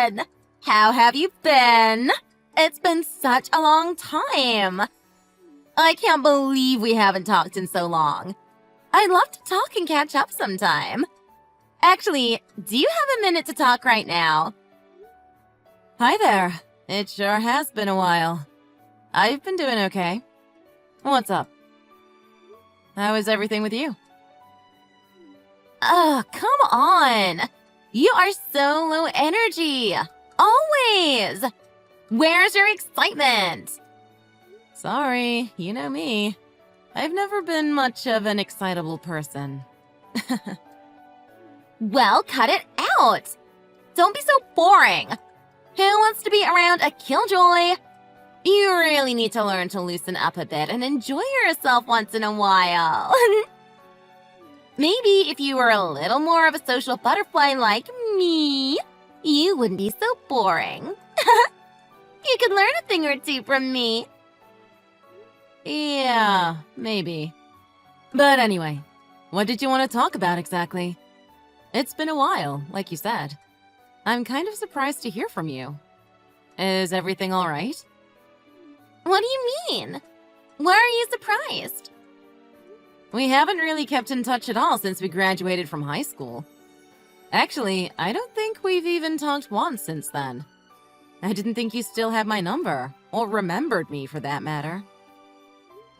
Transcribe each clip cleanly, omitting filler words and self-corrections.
again! How have you been? It's been such a long time. I can't believe we haven't talked in so long. I'd love to talk and catch up sometime. Actually, do you have a minute to talk right now? Hi there. It sure has been a while. I've been doing okay. What's up? How is everything with you? Oh, come on. You are so low energy. Always. Where's your excitement? Sorry, you know me. I've never been much of an excitable person. Well, cut it out. Don't be so boring. Who wants to be around a killjoy? You really need to learn to loosen up a bit and enjoy yourself once in a while. Maybe if you were a little more of a social butterfly like me, you wouldn't be so boring. You could learn a thing or two from me. Yeah, maybe. But anyway, what did you want to talk about exactly? It's been a while, like you said. I'm kind of surprised to hear from you. Is everything all right? What do you mean? Why are you surprised? We haven't really kept in touch at all since we graduated from high school. Actually, I don't think we've even talked once since then. I didn't think you still had my number, or remembered me for that matter.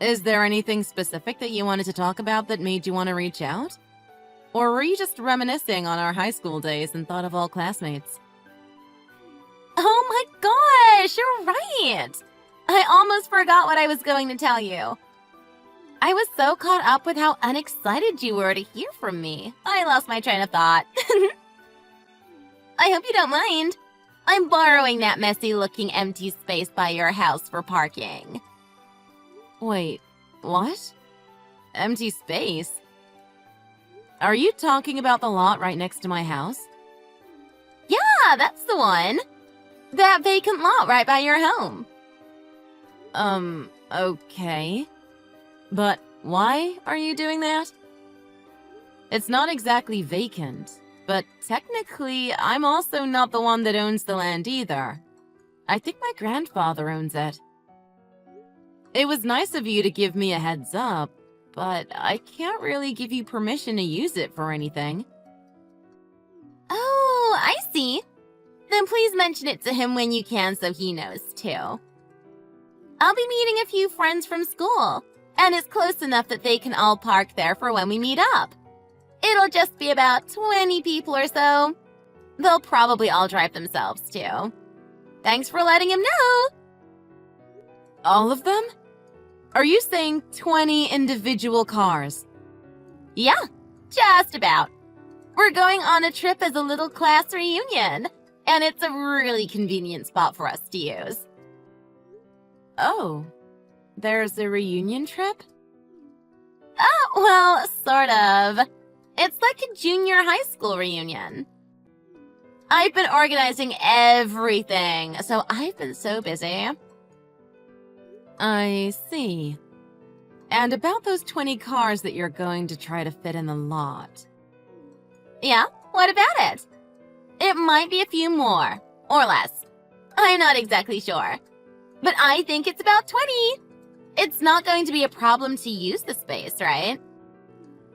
Is there anything specific that you wanted to talk about that made you want to reach out? Or were you just reminiscing on our high school days and thought of all classmates? Oh my gosh, you're right! I almost forgot what I was going to tell you. I was so caught up with how unexcited you were to hear from me. I lost my train of thought. I hope you don't mind. I'm borrowing that messy-looking empty space by your house for parking. Wait, what? Empty space? Are you talking about the lot right next to my house? Yeah, that's the one. That vacant lot right by your home. Okay. But why are you doing that? It's not exactly vacant, but technically, I'm also not the one that owns the land either. I think my grandfather owns it. It was nice of you to give me a heads up, but I can't really give you permission to use it for anything. Oh, I see. Then please mention it to him when you can so he knows too. I'll be meeting a few friends from school, and it's close enough that they can all park there for when we meet up. It'll just be about 20 people or so. They'll probably all drive themselves too. Thanks for letting him know. All of them? Are you saying 20 individual cars? Yeah, just about. We're going on a trip as a little class reunion, and it's a really convenient spot for us to use. Oh, there's a reunion trip? Oh, well, sort of. It's like a junior high school reunion. I've been organizing everything, so I've been so busy. I see. And about those 20 cars that you're going to try to fit in the lot. Yeah, what about it? It might be a few more, or less. I'm not exactly sure. But I think it's about 20. It's not going to be a problem to use the space, right?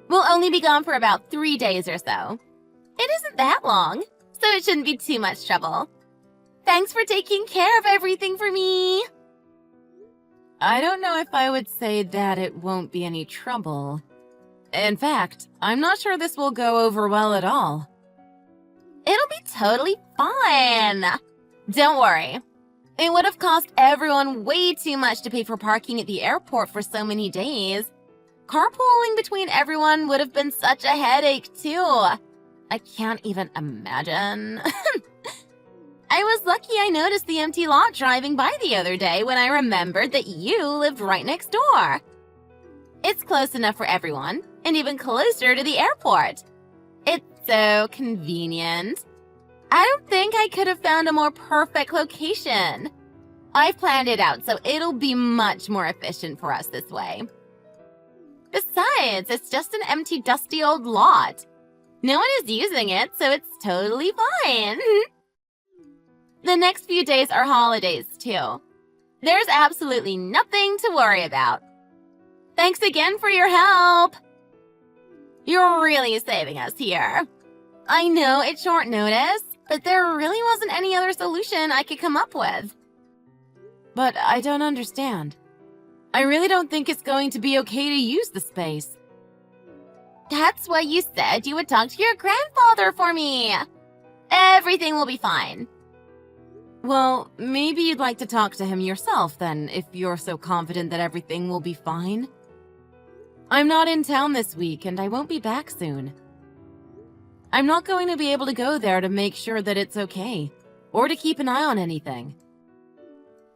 We'll only be gone for about 3 days or so. It isn't that long, so it shouldn't be too much trouble. Thanks for taking care of everything for me. I don't know if I would say that it won't be any trouble. In fact, I'm not sure this will go over well at all. It'll be totally fine. Don't worry. It would have cost everyone way too much to pay for parking at the airport for so many days. Carpooling between everyone would have been such a headache, too. I can't even imagine. I was lucky I noticed the empty lot driving by the other day when I remembered that you lived right next door. It's close enough for everyone, and even closer to the airport. It's so convenient. I don't think I could have found a more perfect location. I've planned it out, so it'll be much more efficient for us this way. Besides, it's just an empty, dusty old lot. No one is using it, so it's totally fine. The next few days are holidays, too. There's absolutely nothing to worry about. Thanks again for your help. You're really saving us here. I know it's short notice, but there really wasn't any other solution I could come up with. But I don't understand. I really don't think it's going to be okay to use the space. That's why you said you would talk to your grandfather for me. Everything will be fine. Well, maybe you'd like to talk to him yourself then, if you're so confident that everything will be fine. I'm not in town this week, and I won't be back soon. I'm not going to be able to go there to make sure that it's okay, or to keep an eye on anything.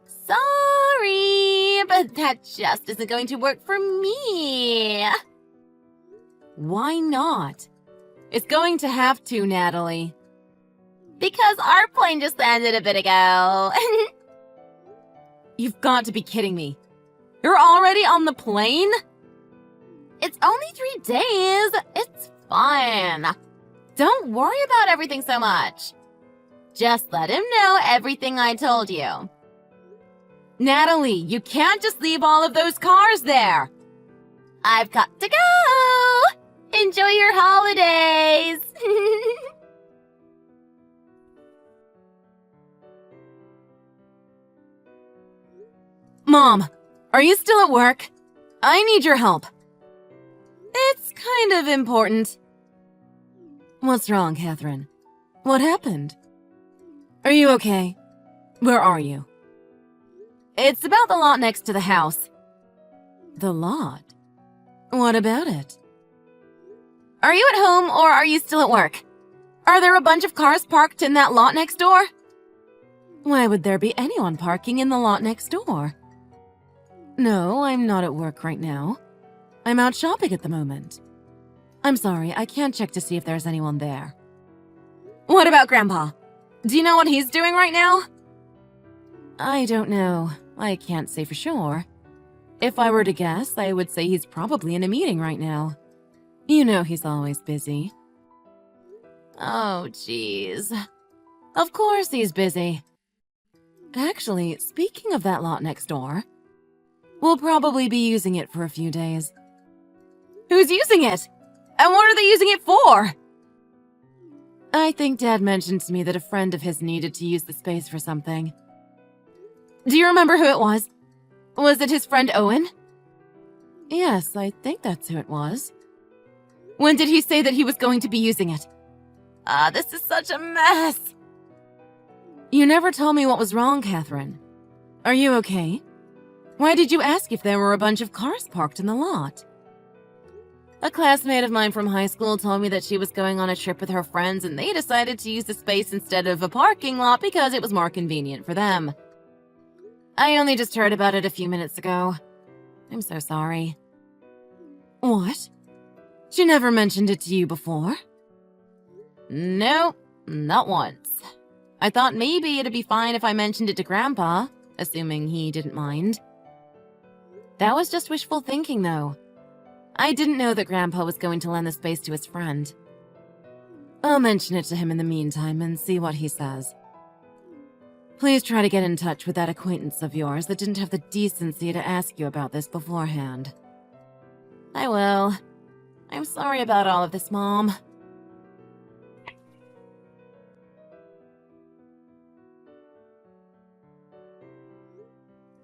Sorry, but that just isn't going to work for me. Why not? It's going to have to, Natalie. Because our plane just landed a bit ago. You've got to be kidding me. You're already on the plane? It's only 3 days. It's fine. Don't worry about everything so much. Just let him know everything I told you. Natalie, you can't just leave all of those cars there. I've got to go. Enjoy your holidays. Mom, are you still at work? I need your help. It's kind of important. What's wrong, Catherine? What happened? Are you okay? Where are you? It's about the lot next to the house. The lot? What about it? Are you at home or are you still at work? Are there a bunch of cars parked in that lot next door? Why would there be anyone parking in the lot next door? No, I'm not at work right now. I'm out shopping at the moment. I'm sorry, I can't check to see if there's anyone there. What about Grandpa? Do you know what he's doing right now? I don't know. I can't say for sure. If I were to guess, I would say he's probably in a meeting right now. You know he's always busy. Oh, jeez. Of course he's busy. Actually, speaking of that lot next door, we'll probably be using it for a few days. Who's using it? And what are they using it for? I think Dad mentioned to me that a friend of his needed to use the space for something. Do you remember who it was? Was it his friend Owen? Yes, I think that's who it was. When did he say that he was going to be using it? This is such a mess. You never told me what was wrong, Catherine. Are you okay? Why did you ask if there were a bunch of cars parked in the lot? A classmate of mine from high school told me that she was going on a trip with her friends and they decided to use the space instead of a parking lot because it was more convenient for them. I only just heard about it a few minutes ago. I'm so sorry. What? She never mentioned it to you before? Nope, not once. I thought maybe it'd be fine if I mentioned it to Grandpa, assuming he didn't mind. That was just wishful thinking, though. I didn't know that Grandpa was going to lend the space to his friend. I'll mention it to him in the meantime and see what he says. Please try to get in touch with that acquaintance of yours that didn't have the decency to ask you about this beforehand. I will. I'm sorry about all of this, Mom.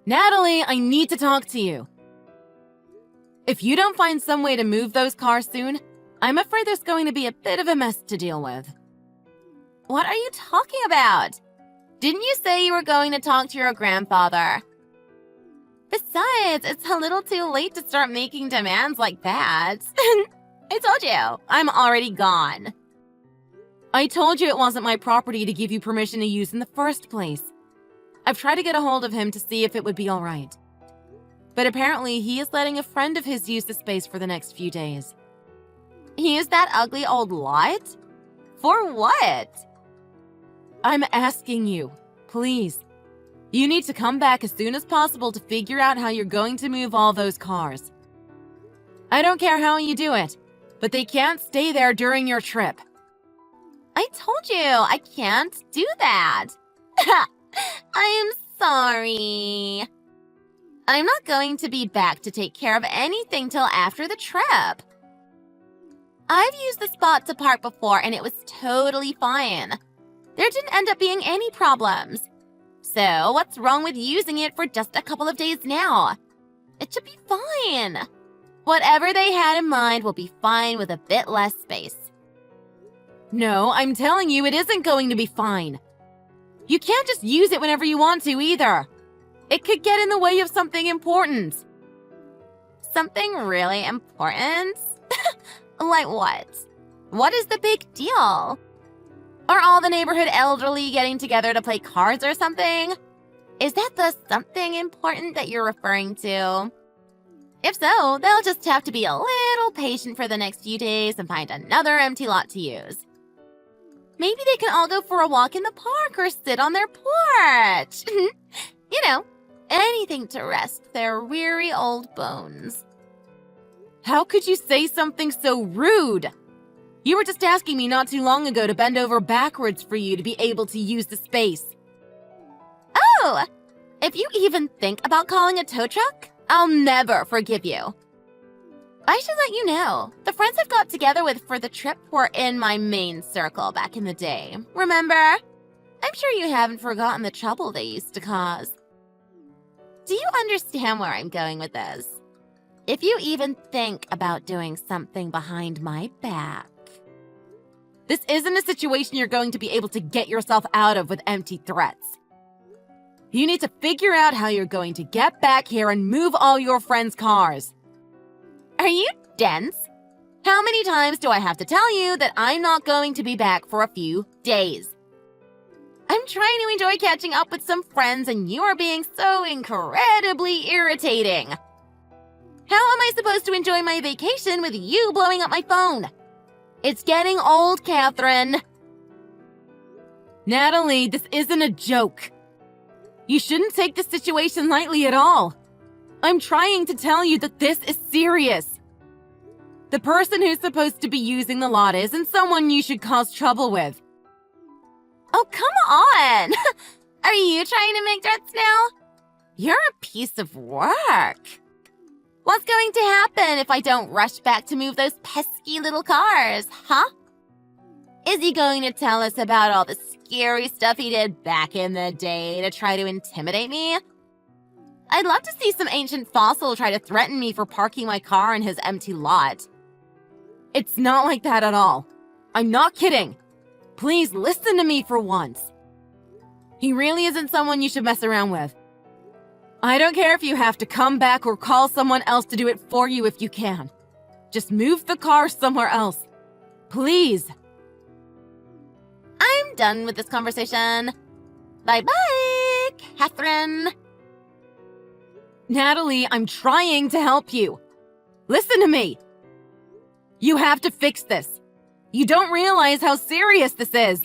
Natalie, I need to talk to you. If you don't find some way to move those cars soon, I'm afraid there's going to be a bit of a mess to deal with. What are you talking about? Didn't you say you were going to talk to your grandfather? Besides, it's a little too late to start making demands like that. I told you, I'm already gone. I told you it wasn't my property to give you permission to use in the first place. I've tried to get a hold of him to see if it would be all right. But apparently he is letting a friend of his use the space for the next few days. Use that ugly old lot? For what? I'm asking you, please. You need to come back as soon as possible to figure out how you're going to move all those cars. I don't care how you do it, but they can't stay there during your trip. I told you, I can't do that. I am sorry. I'm not going to be back to take care of anything till after the trip. I've used the spot to park before and it was totally fine. There didn't end up being any problems. So what's wrong with using it for just a couple of days now? It should be fine. Whatever they had in mind will be fine with a bit less space. No, I'm telling you, it isn't going to be fine. You can't just use it whenever you want to either. It could get in the way of something important. Something really important? Like what? What is the big deal? Are all the neighborhood elderly getting together to play cards or something? Is that the something important that you're referring to? If so, they'll just have to be a little patient for the next few days and find another empty lot to use. Maybe they can all go for a walk in the park or sit on their porch. You know, anything to rest their weary old bones. How could you say something so rude? You were just asking me not too long ago to bend over backwards for you to be able to use the space. Oh! If you even think about calling a tow truck, I'll never forgive you. I should let you know, the friends I've got together with for the trip were in my main circle back in the day, remember? I'm sure you haven't forgotten the trouble they used to cause. Do you understand where I'm going with this? If you even think about doing something behind my back. This isn't a situation you're going to be able to get yourself out of with empty threats. You need to figure out how you're going to get back here and move all your friends' cars. Are you dense? How many times do I have to tell you that I'm not going to be back for a few days? I'm trying to enjoy catching up with some friends and you are being so incredibly irritating. How am I supposed to enjoy my vacation with you blowing up my phone? It's getting old, Catherine. Natalie, this isn't a joke. You shouldn't take this situation lightly at all. I'm trying to tell you that this is serious. The person who's supposed to be using the lot isn't someone you should cause trouble with. Oh, come on! Are you trying to make threats now? You're a piece of work. What's going to happen if I don't rush back to move those pesky little cars, huh? Is he going to tell us about all the scary stuff he did back in the day to try to intimidate me? I'd love to see some ancient fossil try to threaten me for parking my car in his empty lot. It's not like that at all. I'm not kidding. Please listen to me for once. He really isn't someone you should mess around with. I don't care if you have to come back or call someone else to do it for you if you can. Just move the car somewhere else. Please. I'm done with this conversation. Bye-bye, Catherine. Natalie, I'm trying to help you. Listen to me. You have to fix this. You don't realize how serious this is.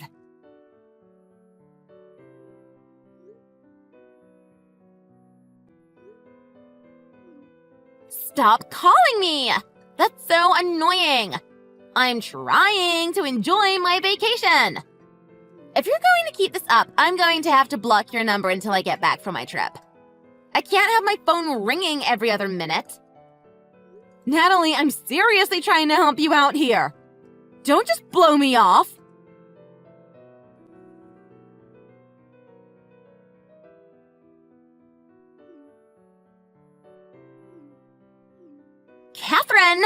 Stop calling me! That's so annoying. I'm trying to enjoy my vacation. If you're going to keep this up, I'm going to have to block your number until I get back from my trip. I can't have my phone ringing every other minute. Natalie, I'm seriously trying to help you out here. Don't just blow me off. Catherine,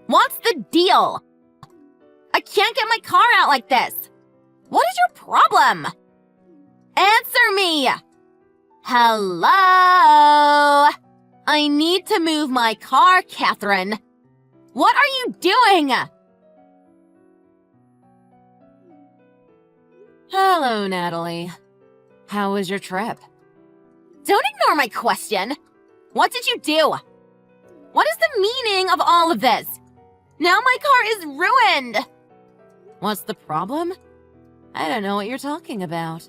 what's the deal? I can't get my car out like this. What is your problem? Answer me! Hello? I need to move my car, Catherine. What are you doing? Hello, Natalie. How was your trip? Don't ignore my question. What did you do? What is the meaning of all of this? Now my car is ruined. What's the problem? I don't know what you're talking about.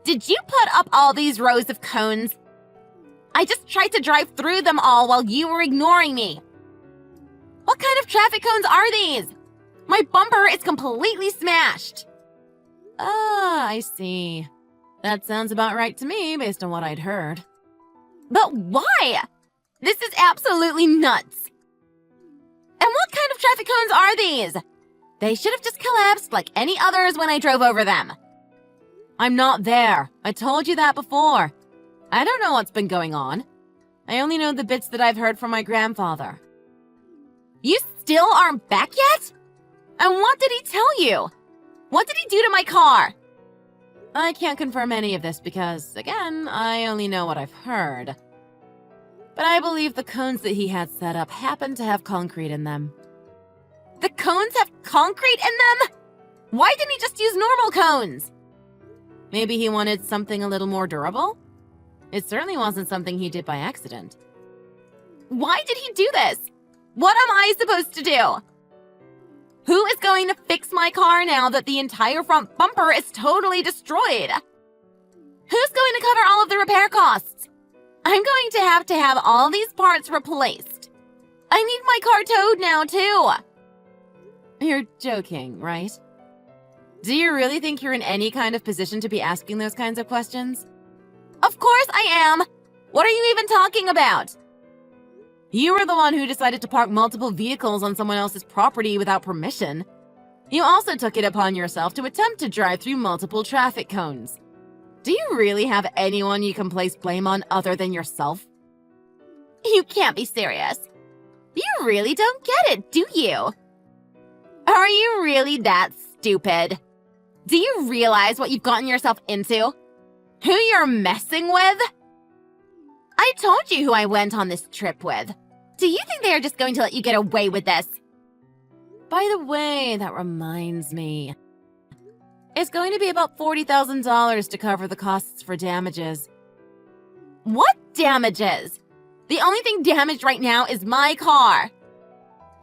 Did you put up all these rows of cones? I just tried to drive through them all while you were ignoring me. What kind of traffic cones are these? My bumper is completely smashed. Ah, I see. That sounds about right to me, based on what I'd heard. But why? This is absolutely nuts. And what kind of traffic cones are these? They should have just collapsed like any others when I drove over them. I'm not there. I told you that before. I don't know what's been going on. I only know the bits that I've heard from my grandfather. You still aren't back yet? And what did he tell you? What did he do to my car? I can't confirm any of this because, again, I only know what I've heard. But I believe the cones that he had set up happened to have concrete in them. The cones have concrete in them? Why didn't he just use normal cones? Maybe he wanted something a little more durable? It certainly wasn't something he did by accident. Why did he do this? What am I supposed to do? Who is going to fix my car now that the entire front bumper is totally destroyed? Who's going to cover all of the repair costs? I'm going to have all these parts replaced. I need my car towed now, too. You're joking, right? Do you really think you're in any kind of position to be asking those kinds of questions? Of course I am! What are you even talking about? You were the one who decided to park multiple vehicles on someone else's property without permission. You also took it upon yourself to attempt to drive through multiple traffic cones. Do you really have anyone you can place blame on other than yourself? You can't be serious. You really don't get it, do you? Are you really that stupid? Do you realize what you've gotten yourself into? Who you're messing with? I told you who I went on this trip with. Do you think they are just going to let you get away with this? By the way, that reminds me. It's going to be about $40,000 to cover the costs for damages. What damages? The only thing damaged right now is my car.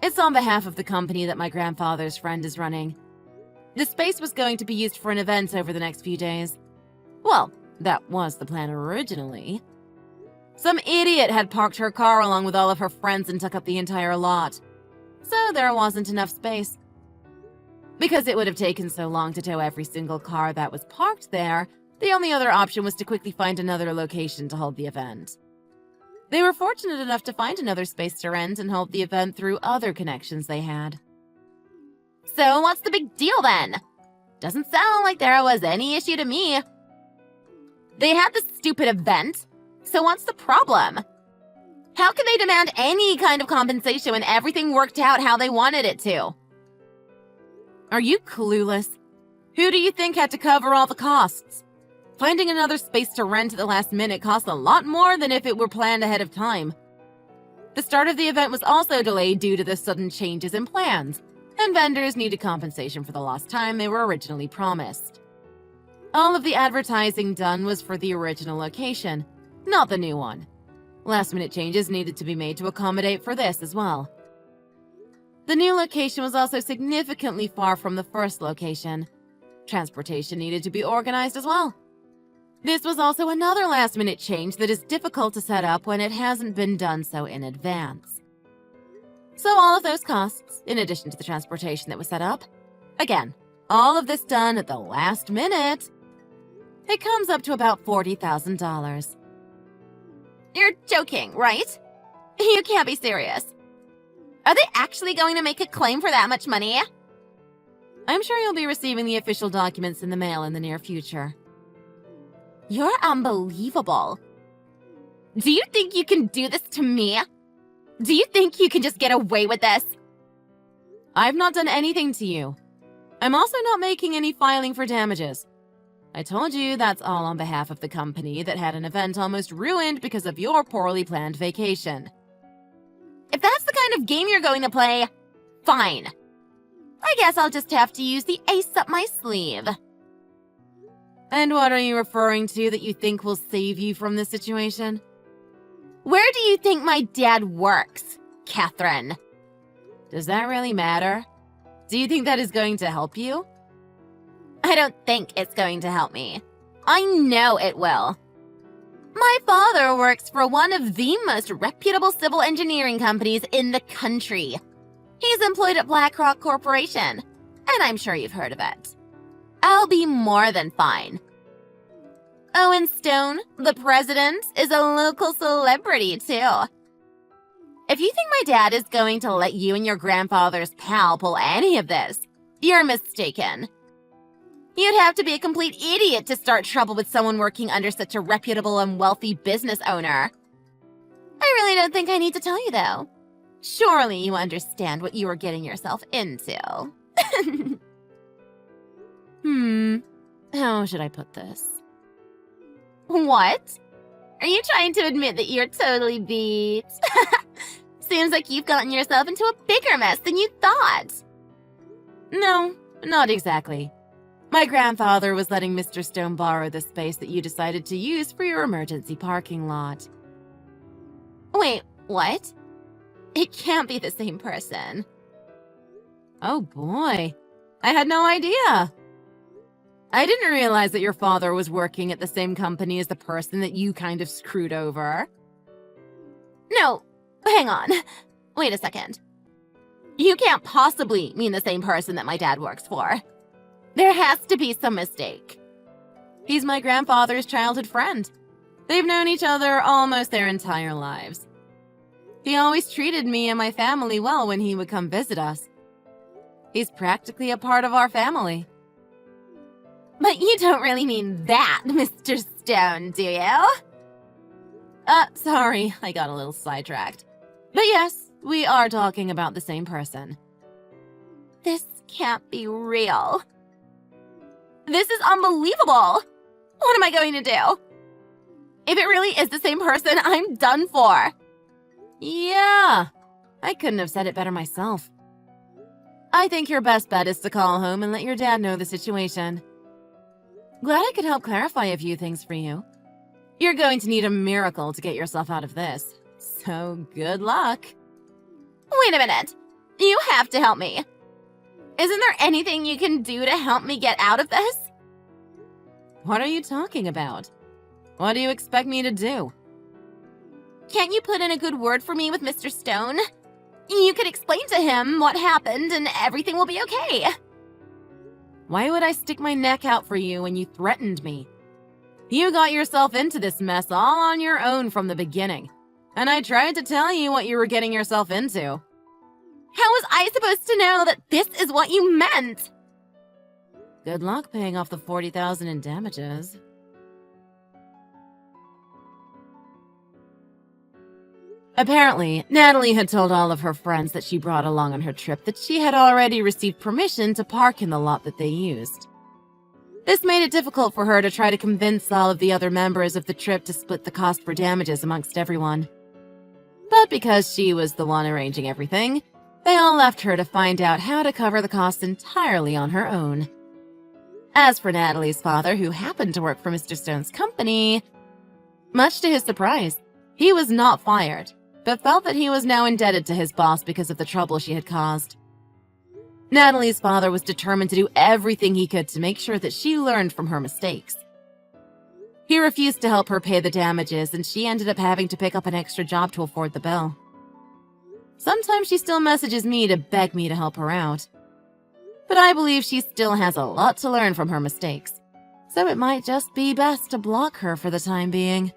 It's on behalf of the company that my grandfather's friend is running. The space was going to be used for an event over the next few days. Well, that was the plan originally. Some idiot had parked her car along with all of her friends and took up the entire lot. So there wasn't enough space. Because it would have taken so long to tow every single car that was parked there, the only other option was to quickly find another location to hold the event. They were fortunate enough to find another space to rent and hold the event through other connections they had. So what's the big deal then? Doesn't sound like there was any issue to me. They had this stupid event, so what's the problem? How can they demand any kind of compensation when everything worked out how they wanted it to? Are you clueless? Who do you think had to cover all the costs? Finding another space to rent at the last minute cost a lot more than if it were planned ahead of time. The start of the event was also delayed due to the sudden changes in plans, and vendors needed compensation for the lost time they were originally promised. All of the advertising done was for the original location, not the new one. Last-minute changes needed to be made to accommodate for this as well. The new location was also significantly far from the first location. Transportation needed to be organized as well. This was also another last-minute change that is difficult to set up when it hasn't been done so in advance. So all of those costs, in addition to the transportation that was set up, again, all of this done at the last minute, it comes up to about $40,000. You're joking, right? You can't be serious. Are they actually going to make a claim for that much money? I'm sure you'll be receiving the official documents in the mail in the near future. You're unbelievable. Do you think you can do this to me? Do you think you can just get away with this? I've not done anything to you. I'm also not making any filing for damages. I told you that's all on behalf of the company that had an event almost ruined because of your poorly planned vacation. If that's the kind of game you're going to play, fine. I guess I'll just have to use the ace up my sleeve. And what are you referring to that you think will save you from this situation? Where do you think my dad works, Catherine? Does that really matter? Do you think that is going to help you? I don't think it's going to help me. I know it will. My father works for one of the most reputable civil engineering companies in the country. He's employed at BlackRock Corporation, and I'm sure you've heard of it. I'll be more than fine. Oh, and Stone, the president, is a local celebrity, too. If you think my dad is going to let you and your grandfather's pal pull any of this, you're mistaken. You'd have to be a complete idiot to start trouble with someone working under such a reputable and wealthy business owner. I really don't think I need to tell you, though. Surely you understand what you are getting yourself into. How should I put this? What? Are you trying to admit that you're totally beat? Seems like you've gotten yourself into a bigger mess than you thought. No, not exactly. My grandfather was letting Mr. Stone borrow the space that you decided to use for your emergency parking lot. Wait, what? It can't be the same person. Oh boy, I had no idea. I didn't realize that your father was working at the same company as the person that you kind of screwed over. No, hang on. Wait a second. You can't possibly mean the same person that my dad works for. There has to be some mistake. He's my grandfather's childhood friend. They've known each other almost their entire lives. He always treated me and my family well when he would come visit us. He's practically a part of our family. But you don't really mean that, Mr. Stone, do you? Sorry, I got a little sidetracked. But yes, we are talking about the same person. This can't be real. This is unbelievable! What am I going to do? If it really is the same person, I'm done for. Yeah, I couldn't have said it better myself. I think your best bet is to call home and let your dad know the situation. Glad I could help clarify a few things for you. You're going to need a miracle to get yourself out of this, so good luck. Wait a minute. You have to help me. Isn't there anything you can do to help me get out of this? What are you talking about? What do you expect me to do? Can't you put in a good word for me with Mr. Stone? You could explain to him what happened and everything will be okay. Why would I stick my neck out for you when you threatened me? You got yourself into this mess all on your own from the beginning, and I tried to tell you what you were getting yourself into. How was I supposed to know that this is what you meant? Good luck paying off the $40,000 in damages. Apparently, Natalie had told all of her friends that she brought along on her trip that she had already received permission to park in the lot that they used. This made it difficult for her to try to convince all of the other members of the trip to split the cost for damages amongst everyone. But because she was the one arranging everything, they all left her to find out how to cover the cost entirely on her own. As for Natalie's father, who happened to work for Mr. Stone's company, much to his surprise, he was not fired, but felt that he was now indebted to his boss because of the trouble she had caused. Natalie's father was determined to do everything he could to make sure that she learned from her mistakes. He refused to help her pay the damages, and she ended up having to pick up an extra job to afford the bill. Sometimes she still messages me to beg me to help her out. But I believe she still has a lot to learn from her mistakes, so it might just be best to block her for the time being.